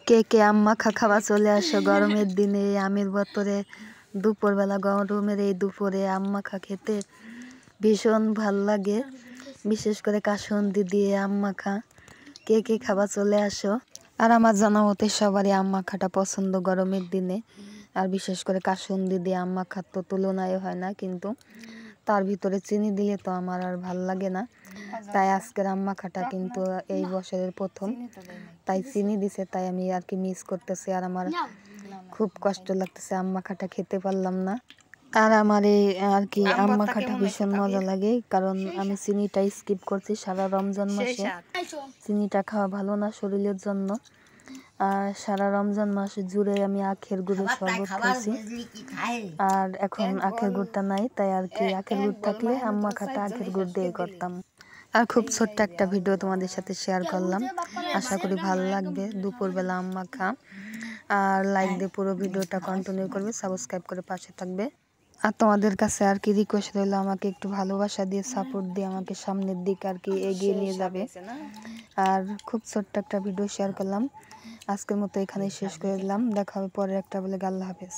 কে কে আম মাখা খাওয়া চলে আসো গরমের দিনে আমের বতরে দুপুরবেলা গরমের এই দুপুরে আম মাখা খেতে ভীষণ ভাল লাগে। বিশেষ করে কাসুন্দি দিয়ে আম মাখা কে কে খাওয়া চলে আসো। আর আমার জানা মতে সবারই আম মাখাটা পছন্দ গরমের দিনে। আর বিশেষ করে কাসুন্দি দিয়ে আম মাখার তো তুলনায় হয় না, কিন্তু তার ভিতরে চিনি দিলে তো আমার আর ভাল লাগে না। তাই আজকের আম মাখাটা কিন্তু এই বছরের প্রথম, তাই চিনি দিছে, তাই আমি আর কি মিস করতেছি। আর আমার খুব কষ্ট লাগতেছে, আম মাখাটা খেতে পারলাম না। আর আমার এই আর কি আম মাখাটা ভীষণ মজা লাগে, কারণ আমি চিনিটা স্কিপ করছি সারা রমজান মাসে। চিনিটা খাওয়া ভালো না শরীরের জন্য। আর সারা রমজান মাস জুড়ে আমি আখের গুড়ের শরবত খাইছি, আর এখন আখের গুড়টা নাই, তাই আর কি আখের গুড় থাকলে আম মাখাটা আখের গুড় দিয়ে করতাম। আর খুব ছোট্ট একটা ভিডিও তোমাদের সাথে শেয়ার করলাম, আশা করি ভালো লাগবে। দুপুরবেলা আম মাখা। আর লাইক দিয়ে পুরো ভিডিওটা কন্টিনিউ করবে, সাবস্ক্রাইব করে পাশে থাকবে। আর তোমাদের কাছে আর কি রিকোয়েস্ট রইলো, আমাকে একটু ভালোবাসা দিয়ে সাপোর্ট দিয়ে আমাকে সামনের দিকে আর কি এগিয়ে নিয়ে যাবে। আর খুব ছোট্ট একটা ভিডিও শেয়ার করলাম, আজকের মতো এখানেই শেষ করে দিলাম। দেখা হবে পরের একটা ব্লগে। আল্লাহ হাফেজ।